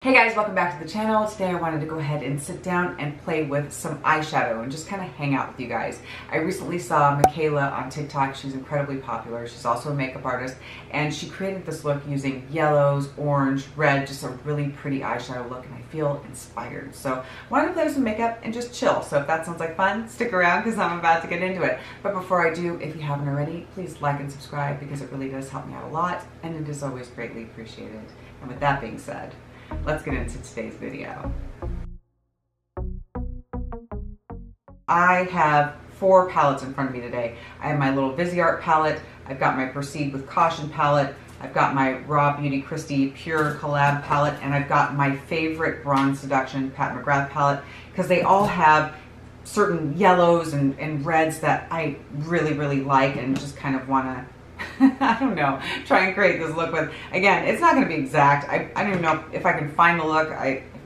Hey guys, welcome back to the channel. Today I wanted to go ahead and sit down and play with some eyeshadow and just kind of hang out with you guys. I recently saw Michaela on TikTok. She's incredibly popular. She's also a makeup artist, and she created this look using yellows, orange, red, just a really pretty eyeshadow look, and I feel inspired. So I wanted to play with some makeup and just chill. So if that sounds like fun, stick around because I'm about to get into it. But before I do, if you haven't already, please like and subscribe because it really does help me out a lot, and it is always greatly appreciated. And with that being said, let's get into today's video. I have 4 palettes in front of me today. I have my little Viseart palette, I've got my Proceed with Caution palette, I've got my Raw Beauty Kristi Pure Collab palette, and I've got my favorite Bronze Seduction Pat McGrath palette, because they all have certain yellows and reds that I really like and just kind of want to I don't know, try and create this look with. Again, it's not going to be exact. I don't even know if I can find the look.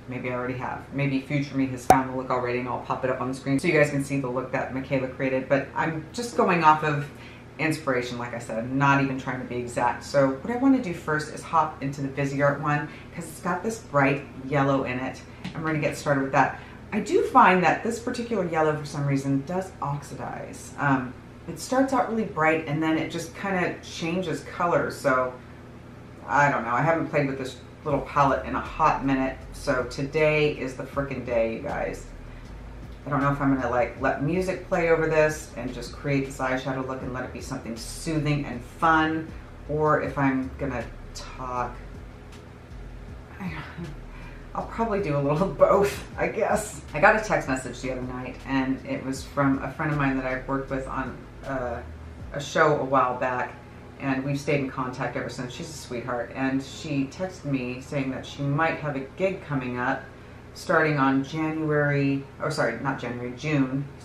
Maybe I already have. Maybe future me has found the look already, and I'll pop it up on the screen so you guys can see the look that Michaela created. But I'm just going off of inspiration, like I said. I'm not even trying to be exact. So what I want to do first is hop into the Viseart one because it's got this bright yellow in it. I'm going to get started with that. I do find that this particular yellow, for some reason, does oxidize. It starts out really bright and then it just kind of changes colors. So I don't know. I haven't played with this little palette in a hot minute. So today is the frickin' day, you guys. I don't know if I'm going to like let music play over this and just create this eyeshadow look and let it be something soothing and fun, or if I'm going to talk. I'll probably do a little of both, I guess. I got a text message the other night, and it was from a friend of mine that I've worked with on a show a while back, and we've stayed in contact ever since. She's a sweetheart, and she texted me saying that she might have a gig coming up starting on June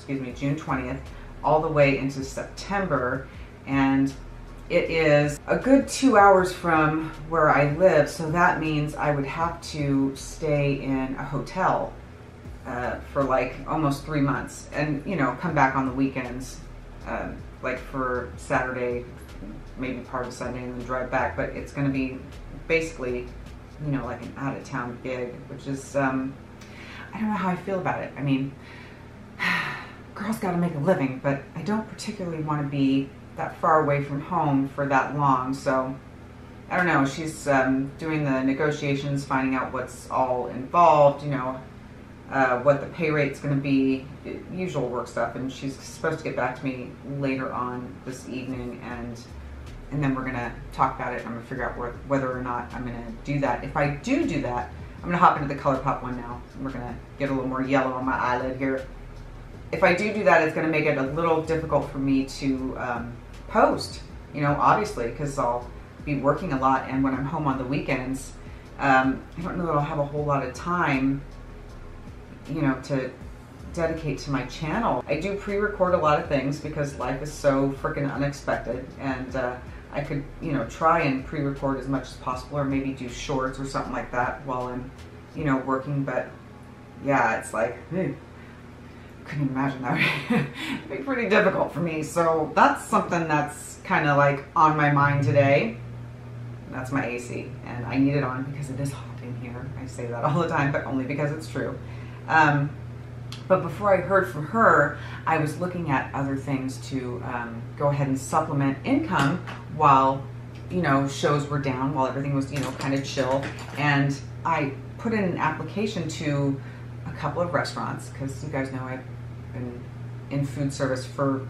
20th, all the way into September, and it is a good 2 hours from where I live, so that means I would have to stay in a hotel for like almost 3 months, and you know, come back on the weekends, like for Saturday, maybe part of Sunday, and then drive back. But it's going to be basically, you know, like an out-of-town gig, which is I don't know how I feel about it. I mean, girls got to make a living, but I don't particularly want to be that far away from home for that long. So I don't know. She's doing the negotiations, finding out what's all involved, you know, what the pay rate's going to be, usual work stuff, and she's supposed to get back to me later on this evening, and then we're going to talk about it. I'm going to figure out whether or not I'm going to do that. If I do that, I'm going to hop into the ColourPop one now. We're going to get a little more yellow on my eyelid here. If I do that, it's going to make it a little difficult for me to post, you know, obviously, because I'll be working a lot, and when I'm home on the weekends, I don't know that I'll have a whole lot of time, you know, to dedicate to my channel. I do pre-record a lot of things because life is so freaking unexpected, and I could, you know, try and pre-record as much as possible, or maybe do shorts or something like that while I'm, you know, working. But yeah, it's like, couldn't imagine that. It'd be pretty difficult for me. So that's something that's kind of like on my mind today. That's my AC, and I need it on because it is hot in here. I say that all the time, but only because it's true. But before I heard from her, I was looking at other things to go ahead and supplement income while, you know, shows were down, while everything was, you know, kind of chill. And I put in an application to a couple of restaurants, because you guys know I've been in food service for,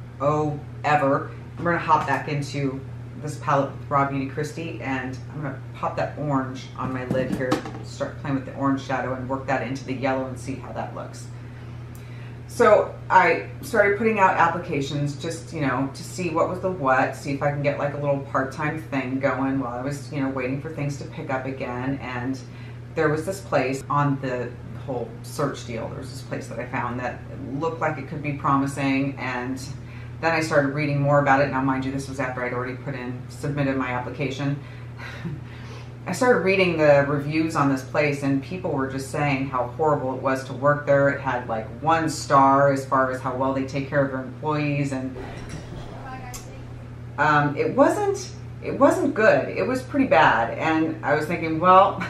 ever. I'm going to hop back into this palette with Raw Beauty Kristi, and I'm going to pop that orange on my lid here, start playing with the orange shadow and work that into the yellow and see how that looks. So I started putting out applications just, you know, to see what was the what, see if I can get like a little part-time thing going while I was, you know, waiting for things to pick up again. And there was this place on the whole search deal. There was this place that I found that looked like it could be promising, and then I started reading more about it. Now, mind you, this was after I'd already submitted my application. I started reading the reviews on this place, and people were just saying how horrible it was to work there. It had like 1 star as far as how well they take care of their employees, and it wasn't good. It was pretty bad, and I was thinking, well,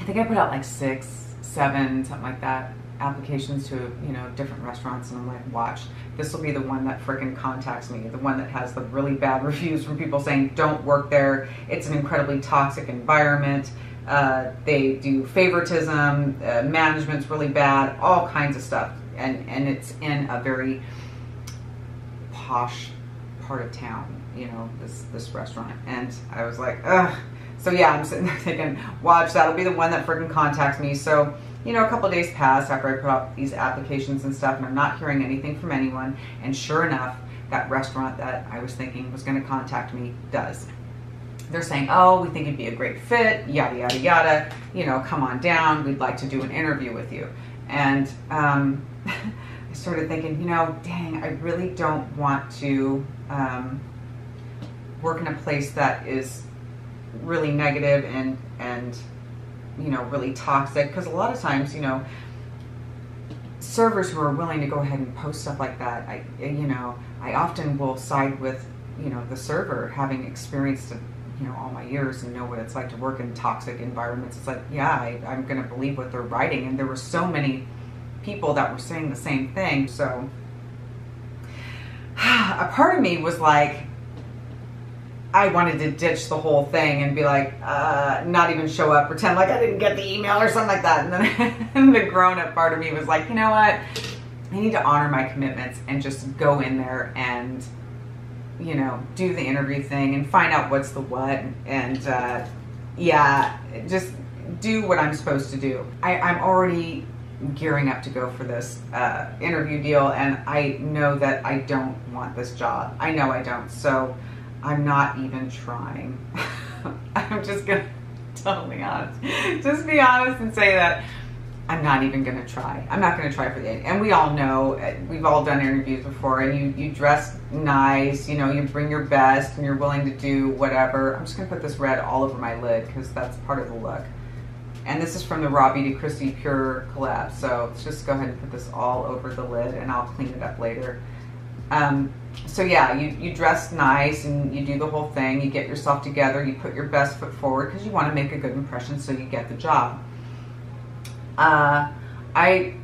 think I put out like 6, 7, something like that, applications to, you know, different restaurants, and I'm like, watch, this will be the one that freaking contacts me, the one that has the really bad reviews from people saying don't work there, it's an incredibly toxic environment, they do favoritism, management's really bad, all kinds of stuff, and it's in a very posh part of town, you know, this restaurant. And I was like, ugh. So yeah, I'm sitting there thinking, watch, that'll be the one that freaking contacts me. So, you know, a couple of days passed after I put out these applications and stuff, and I'm not hearing anything from anyone. And sure enough, that restaurant that I was thinking was going to contact me does. They're saying, oh, we think you'd be a great fit, yada, yada, yada. You know, come on down. We'd like to do an interview with you. And I started thinking, you know, dang, I really don't want to work in a place that is really negative and you know, really toxic, because a lot of times, you know, servers who are willing to go ahead and post stuff like that, I often will side with, you know, the server, having experienced it, you know, all my years and know what it's like to work in toxic environments. It's like, yeah, I'm going to believe what they're writing, and there were so many people that were saying the same thing. So a part of me was like, I wanted to ditch the whole thing and be like, not even show up, pretend like I didn't get the email or something like that. And then the grown-up part of me was like, you know what? I need to honor my commitments and just go in there and, you know, do the interview thing and find out what's the what. And yeah, just do what I'm supposed to do. I'm already gearing up to go for this interview deal, and I know that I don't want this job. I know I don't. So I'm not even trying. I'm just gonna totally honest. Just be honest and say that I'm not even gonna try. I'm not gonna try for the, and we all know, we've all done interviews before, and you dress nice, you know, you bring your best, and you're willing to do whatever. I'm just gonna put this red all over my lid because that's part of the look. And this is from the Raw Beauty Christy Pure collab. So let's just go ahead and put this all over the lid, and I'll clean it up later. So yeah, you dress nice and you do the whole thing. You get yourself together. You put your best foot forward because you want to make a good impression so you get the job. I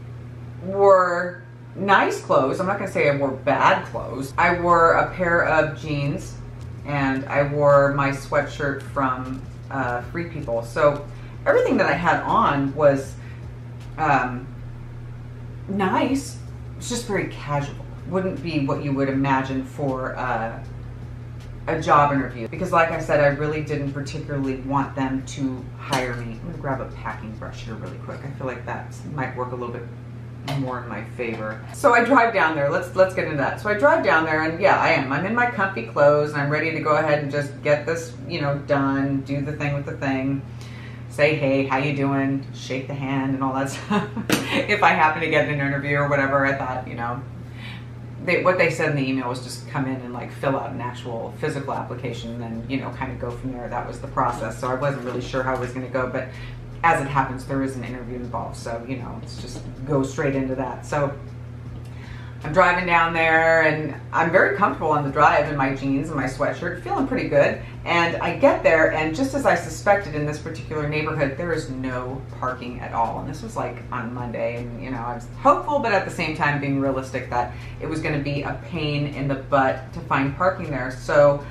wore nice clothes. I'm not going to say I wore bad clothes. I wore a pair of jeans and I wore my sweatshirt from Free People. So everything that I had on was nice. It's just very casual. Wouldn't be what you would imagine for a job interview, because like I said, I really didn't particularly want them to hire me. I'm gonna grab a packing brush here really quick. I feel like that might work a little bit more in my favor. So I drive down there. Let's get into that. So I drive down there, and yeah, I'm in my comfy clothes, and I'm ready to go ahead and just get this, you know, done, do the thing with the thing, say, hey, how you doing, shake the hand and all that stuff. If I happen to get an interview or whatever, I thought, you know, what they said in the email was just come in and like fill out an actual physical application and then, you know, kind of go from there. That was the process. So I wasn't really sure how it was going to go, but as it happens, there is an interview involved. So, you know, let's just go straight into that. So I'm driving down there, and I'm very comfortable on the drive in my jeans and my sweatshirt, feeling pretty good. And I get there, and just as I suspected in this particular neighborhood, there is no parking at all. And this was like on Monday, and you know, I was hopeful, but at the same time being realistic that it was going to be a pain in the butt to find parking there. So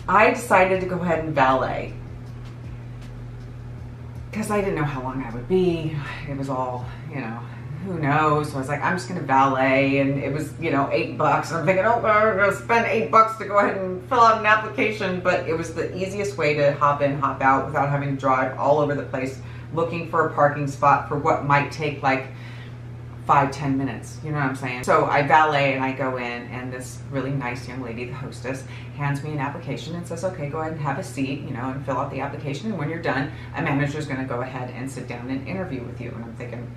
I decided to go ahead and valet, because I didn't know how long I would be. It was all, you know, who knows? So I was like, I'm just gonna valet, and it was, you know, $8. And I'm thinking, oh, I'm gonna spend $8 to go ahead and fill out an application. But it was the easiest way to hop in, hop out without having to drive all over the place looking for a parking spot for what might take like 5-10 minutes. You know what I'm saying? So I valet and I go in, and this really nice young lady, the hostess, hands me an application and says, okay, go ahead and have a seat, you know, and fill out the application. And when you're done, a manager is gonna go ahead and sit down and interview with you. And I'm thinking,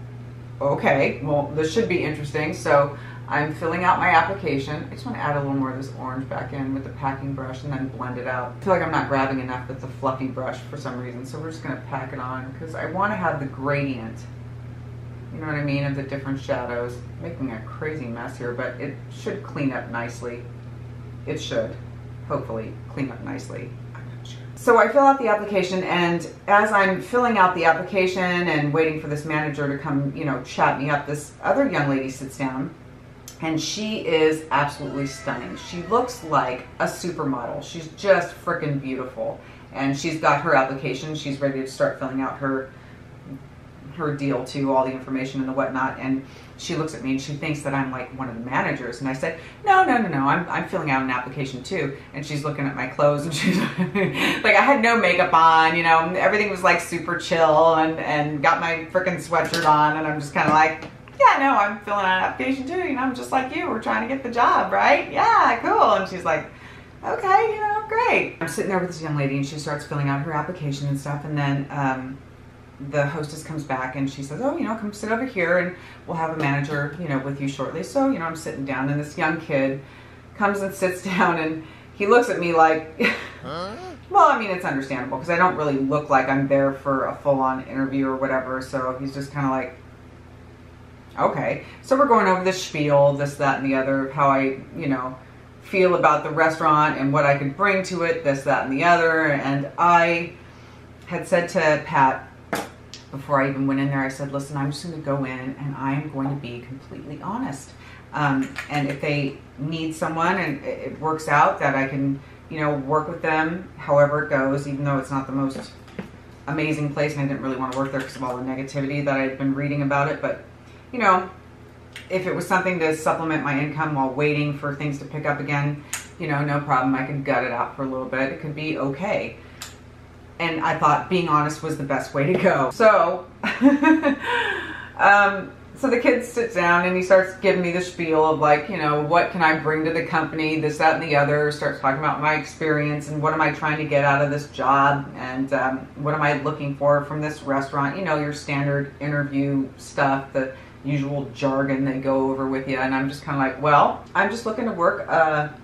okay, well, this should be interesting. So I'm filling out my application. I just want to add a little more of this orange back in with the packing brush and then blend it out. I feel like I'm not grabbing enough with the fluffy brush for some reason, so we're just going to pack it on because I want to have the gradient, you know what I mean, of the different shadows. Making a crazy mess here, but it should clean up nicely. It should, hopefully, clean up nicely. I'm not sure. So I fill out the application, and as I'm filling out the application and waiting for this manager to come, you know, chat me up, this other young lady sits down, and she is absolutely stunning. She looks like a supermodel. She's just freaking beautiful. And she's got her application. She's ready to start filling out her deal too, all the information and the whatnot. And she looks at me and she thinks that I'm like one of the managers. And I said, no, I'm filling out an application too. And she's looking at my clothes and she's like, I had no makeup on, you know, everything was like super chill, and got my freaking sweatshirt on. And I'm just kind of like, yeah, no, I'm filling out an application too. You know, I'm just like you. We're trying to get the job, right? Yeah, cool. And she's like, okay, you know, great. I'm sitting there with this young lady and she starts filling out her application and stuff. And then the hostess comes back and she says, oh, you know, come sit over here and we'll have a manager, you know, with you shortly. So, you know, I'm sitting down and this young kid comes and sits down and he looks at me like, well, I mean, it's understandable because I don't really look like I'm there for a full-on interview or whatever. So he's just kind of like, okay. So we're going over the spiel, this, that, and the other, how I, you know, feel about the restaurant and what I could bring to it, this, that, and the other. And I had said to Pat, before I even went in there, I said, listen, I'm just going to go in and I'm going to be completely honest. And if they need someone and it works out that I can, you know, work with them however it goes, even though it's not the most amazing place and I didn't really want to work there because of all the negativity that I'd been reading about it. But, you know, if it was something to supplement my income while waiting for things to pick up again, you know, no problem. I could gut it out for a little bit. It could be okay. And I thought being honest was the best way to go. So, so the kid sits down and he starts giving me the spiel of like, you know, what can I bring to the company, this, that, and the other. Starts talking about my experience and what am I trying to get out of this job and what am I looking for from this restaurant. You know, your standard interview stuff, the usual jargon they go over with you. And I'm just kind of like, well, I'm just looking to work,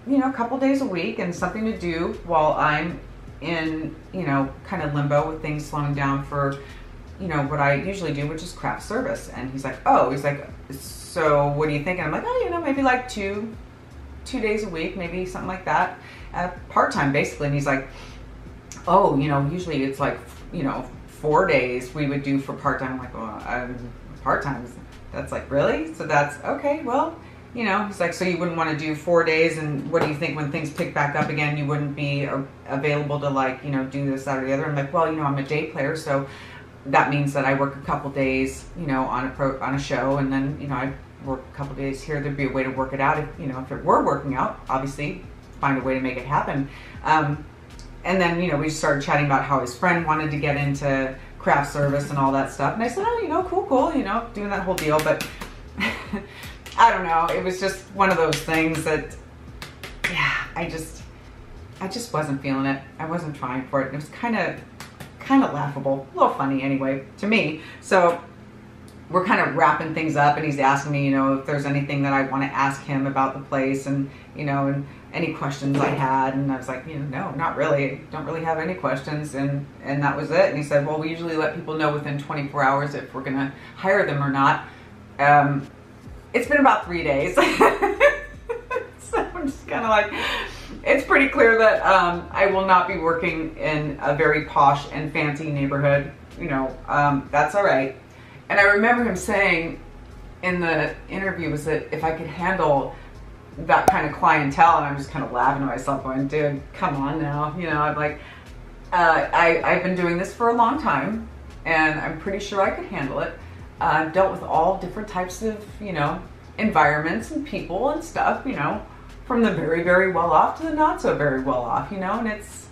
you know, a couple days a week and something to do while I'm in, you know, kind of limbo with things slowing down for, you know, what I usually do, which is craft service. And he's like, oh, he's like, so what do you think? And I'm like, oh, you know, maybe like two days a week, maybe something like that, part-time basically. And he's like, oh, you know, usually it's like, you know, 4 days we would do for part-time. I'm like, well, part-time, that's like, really? So that's okay. Well, you know, he's like, so you wouldn't want to do 4 days, and what do you think when things pick back up again, you wouldn't be available to, like, you know, do this, that, or the other? I'm like, well, you know, I'm a day player, so that means that I work a couple days, you know, on a show, and then, you know, I work a couple days here. There'd be a way to work it out. If, you know, if it were working out, obviously find a way to make it happen. And then, you know, we started chatting about how his friend wanted to get into craft service and all that stuff. And I said, oh, you know, cool, you know, doing that whole deal. But I don't know. It was just one of those things that, yeah, I just wasn't feeling it. I wasn't trying for it. It was kind of laughable, a little funny anyway to me. So we're kind of wrapping things up, and he's asking me, you know, if there's anything that I want to ask him about the place, and, you know, and any questions I had. And I was like, you know, no, not really. Don't really have any questions. And that was it. And he said, well, we usually let people know within 24 hours if we're going to hire them or not. It's been about 3 days. So I'm just kind of like, it's pretty clear that I will not be working in a very posh and fancy neighborhood. You know, that's all right. And I remember him saying in the interview was that if I could handle that kind of clientele, and I'm just kind of laughing to myself going, dude, come on now. You know, I'm like, I've been doing this for a long time, and I'm pretty sure I could handle it. I've dealt with all different types of, you know, environments and people and stuff, you know, from the very, very well off to the not so very well off, you know, and it's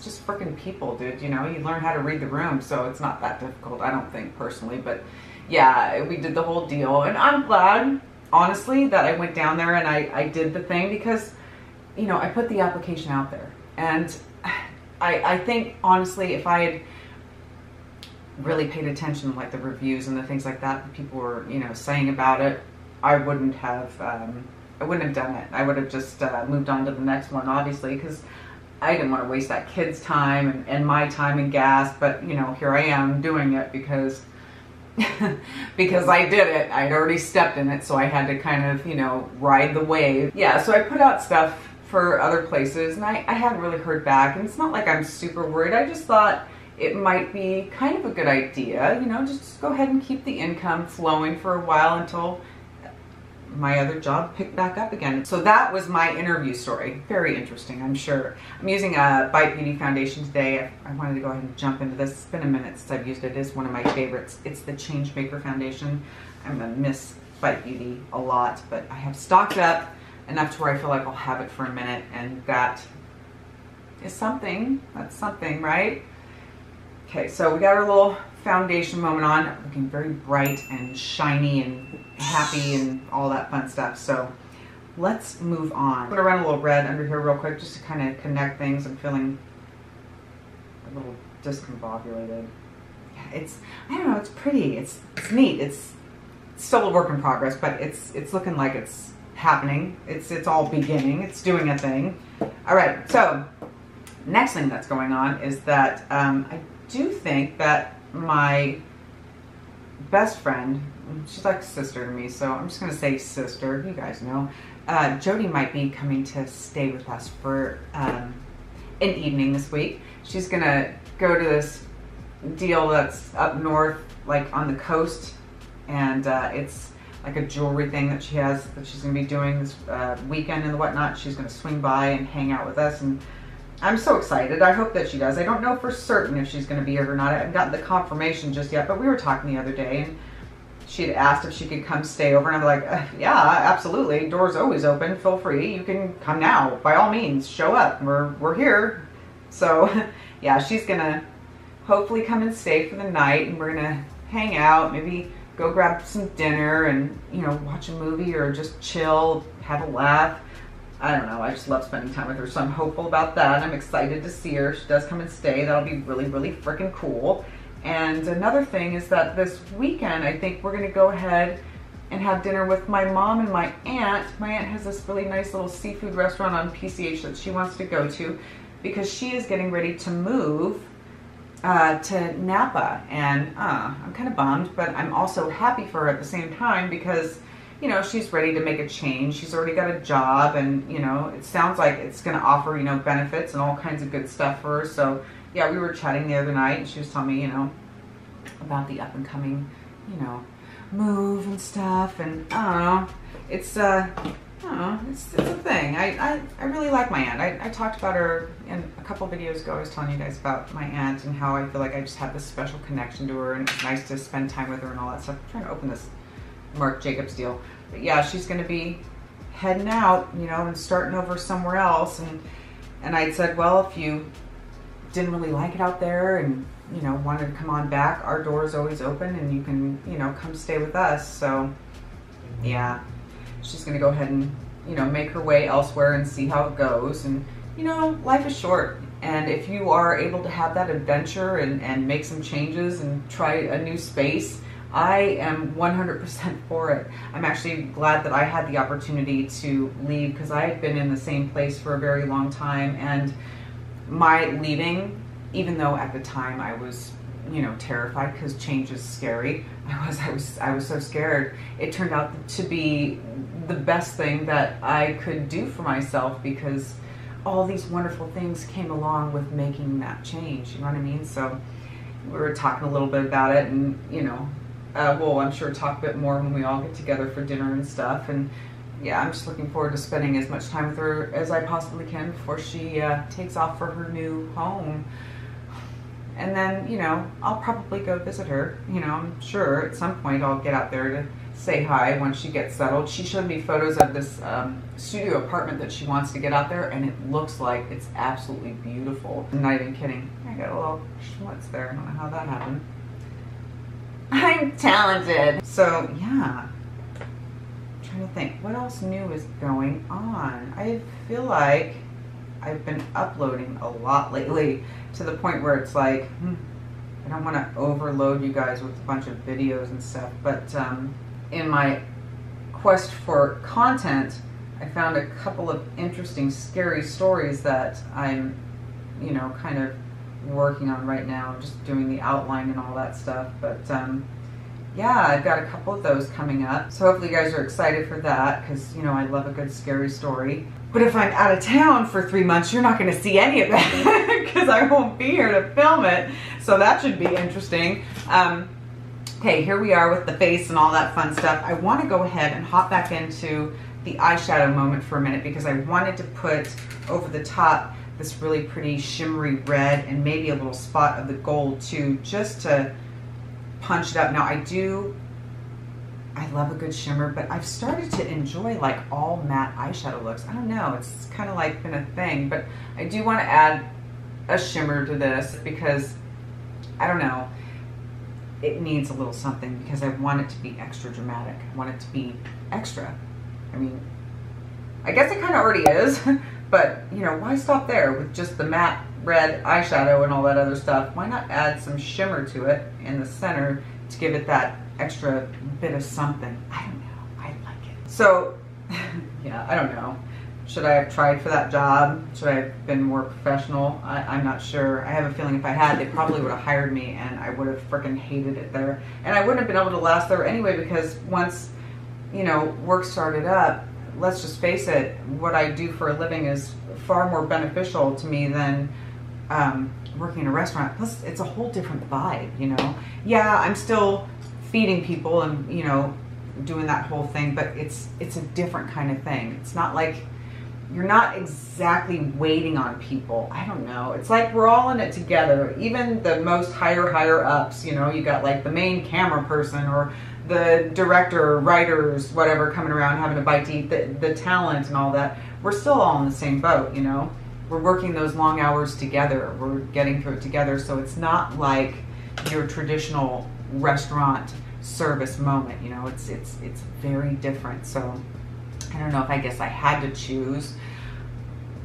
just freaking people, dude, you know, you learn how to read the room, so it's not that difficult, I don't think, personally. But yeah, we did the whole deal, and I'm glad, honestly, that I went down there and I did the thing, because, you know, I put the application out there, and I think, honestly, if I had really paid attention to like the reviews and the things like that people were, you know, saying about it, I wouldn't have done it. I would have just moved on to the next one, obviously, because I didn't want to waste that kid's time and my time and gas. But, you know, here I am doing it because because I did it. I'd already stepped in it, so I had to kind of, you know, ride the wave. Yeah, so I put out stuff for other places, and I hadn't really heard back, and it's not like I'm super worried. I just thought it might be kind of a good idea, you know, just go ahead and keep the income flowing for a while until my other job picked back up again. So that was my interview story. Very interesting, I'm sure. I'm using a Bite Beauty foundation today. I wanted to go ahead and jump into this. It's been a minute since I've used it. It is one of my favorites. It's the Change Maker foundation. I'm gonna miss Bite Beauty a lot, but I have stocked up enough to where I feel like I'll have it for a minute, and that is something. That's something, right? Okay, so we got our little foundation moment on, looking very bright and shiny and happy and all that fun stuff. So let's move on. I'm gonna run a little red under here real quick just to kind of connect things. I'm feeling a little discombobulated. Yeah, it's, I don't know, it's pretty, it's neat. It's still a work in progress, but it's looking like it's happening. It's all beginning, it's doing a thing. All right, so next thing that's going on is that I do think that my best friend, she's like a sister to me, so I'm just gonna say sister, you guys know, Jody might be coming to stay with us for an evening this week. She's gonna go to this deal that's up north, like on the coast, and it's like a jewelry thing that she has that she's gonna be doing this weekend and whatnot. She's gonna swing by and hang out with us, and I'm so excited. I hope that she does. I don't know for certain if she's going to be here or not. I haven't gotten the confirmation just yet, but we were talking the other day, and she had asked if she could come stay over, and I'm like, yeah, absolutely. Door's always open. Feel free. You can come now. By all means, show up. We're here. So, yeah, she's going to hopefully come and stay for the night, and we're going to hang out, maybe go grab some dinner and, you know, watch a movie or just chill, have a laugh. I don't know, I just love spending time with her, so I'm hopeful about that. I'm excited to see her. She does come and stay. That'll be really, really freaking cool. And another thing is that this weekend, I think we're going to go ahead and have dinner with my mom and my aunt. My aunt has this really nice little seafood restaurant on PCH that she wants to go to because she is getting ready to move to Napa. And I'm kind of bummed, but I'm also happy for her at the same time because, you know, she's ready to make a change. She's already got a job, and, you know, it sounds like it's going to offer, you know, benefits and all kinds of good stuff for her. So, yeah, we were chatting the other night, and she was telling me, you know, about the up-and-coming, you know, move and stuff. And I don't know, it's a thing. I really like my aunt. I talked about her in a couple videos ago. I was telling you guys about my aunt and how I feel like I just have this special connection to her, and it's nice to spend time with her and all that stuff. I'm trying to open this Marc Jacobs deal. But yeah, she's going to be heading out, you know, and starting over somewhere else. And I'd said, well, if you didn't really like it out there and, you know, wanted to come on back, our door is always open and you can, you know, come stay with us. So yeah, she's going to go ahead and, you know, make her way elsewhere and see how it goes. And, you know, life is short. And if you are able to have that adventure and make some changes and try a new space, I am 100% for it. I'm actually glad that I had the opportunity to leave because I had been in the same place for a very long time, and my leaving, even though at the time I was, you know, terrified because change is scary. I was so scared. It turned out to be the best thing that I could do for myself because all these wonderful things came along with making that change. You know what I mean? So we were talking a little bit about it, and, you know, we'll, I'm sure, talk a bit more when we all get together for dinner and stuff. And yeah, I'm just looking forward to spending as much time with her as I possibly can before she takes off for her new home. And then, you know, I'll probably go visit her. You know, I'm sure at some point I'll get out there to say hi once she gets settled. She showed me photos of this studio apartment that she wants to get out there, and it looks like it's absolutely beautiful. I'm not even kidding. I got a little schmutz there. I don't know how that happened. I'm talented. So yeah, I'm trying to think what else new is going on. I feel like I've been uploading a lot lately to the point where it's like, I don't want to overload you guys with a bunch of videos and stuff, but in my quest for content, I found a couple of interesting, scary stories that I'm, you know, kind of working on right now, just doing the outline and all that stuff. But yeah, I've got a couple of those coming up, so hopefully you guys are excited for that, because, you know, I love a good scary story. But if I'm out of town for 3 months, you're not going to see any of that because I won't be here to film it. So that should be interesting. Okay, here we are with the face and all that fun stuff. I want to go ahead and hop back into the eyeshadow moment for a minute because I wanted to put over the top this really pretty shimmery red and maybe a little spot of the gold too, just to punch it up. Now I love a good shimmer, but I've started to enjoy like all matte eyeshadow looks. I don't know, it's kind of like been a thing, but I do want to add a shimmer to this because, I don't know, it needs a little something because I want it to be extra dramatic. I want it to be extra. I mean, I guess it kind of already is, but you know, why stop there with just the matte red eyeshadow and all that other stuff? Why not add some shimmer to it in the center to give it that extra bit of something? I don't know, I like it. So, yeah, I don't know. Should I have tried for that job? Should I have been more professional? I'm not sure. I have a feeling if I had, they probably would have hired me and I would have freaking hated it there. And I wouldn't have been able to last there anyway because once, you know, work started up, let's just face it, what I do for a living is far more beneficial to me than working in a restaurant. Plus, it's a whole different vibe, you know? Yeah, I'm still feeding people and, you know, doing that whole thing, but it's a different kind of thing. It's not like you're not exactly waiting on people. I don't know. It's like we're all in it together. Even the most higher ups, you know, you got like the main camera person or the director, writers, whatever, coming around having a bite to eat, the talent and all that. We're still all in the same boat, you know. We're working those long hours together. We're getting through it together. So it's not like your traditional restaurant service moment, you know. It's very different. So I don't know, if I guess I had to choose,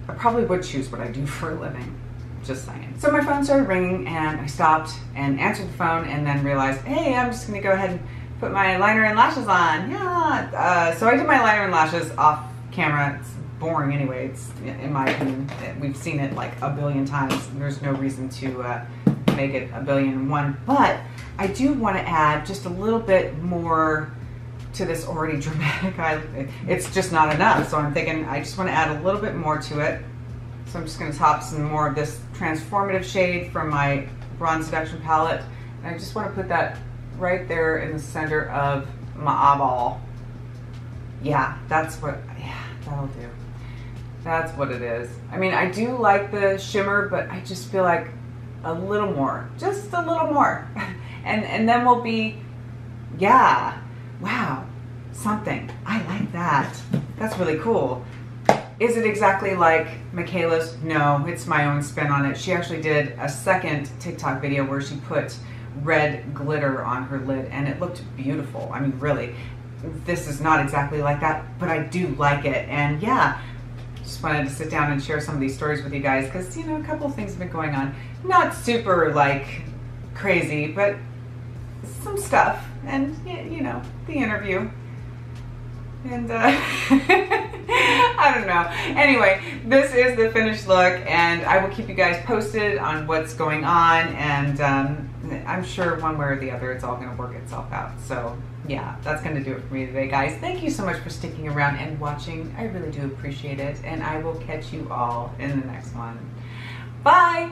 I probably would choose what I do for a living. Just saying. So my phone started ringing and I stopped and answered the phone and then realized, hey, I'm just gonna go ahead and put my liner and lashes on. Yeah. So I did my liner and lashes off camera. It's boring anyway. It's, in my opinion, we've seen it like a billion times. There's no reason to make it a billion and one. But I do want to add just a little bit more to this already dramatic eye. It's just not enough. So I'm thinking I just want to add a little bit more to it. So I'm just going to top some more of this transformative shade from my Bronze Seduction palette. And I just want to put that right there in the center of my eyeball. Yeah, that'll do. That's what it is. I mean, I do like the shimmer, but I just feel like a little more, just a little more. and then we'll be, yeah, wow, something. I like that. That's really cool. Is it exactly like Michaela's? No, it's my own spin on it. She actually did a second TikTok video where she put red glitter on her lid and it looked beautiful. I mean, really, this is not exactly like that, but I do like it. And yeah, just wanted to sit down and share some of these stories with you guys because, you know, a couple of things have been going on. Not super like crazy, but some stuff. And, you know, the interview. And I don't know. Anyway, this is the finished look and I will keep you guys posted on what's going on, and I'm sure one way or the other it's all going to work itself out. So yeah, that's going to do it for me today, guys. Thank you so much for sticking around and watching. I really do appreciate it, and I will catch you all in the next one. Bye!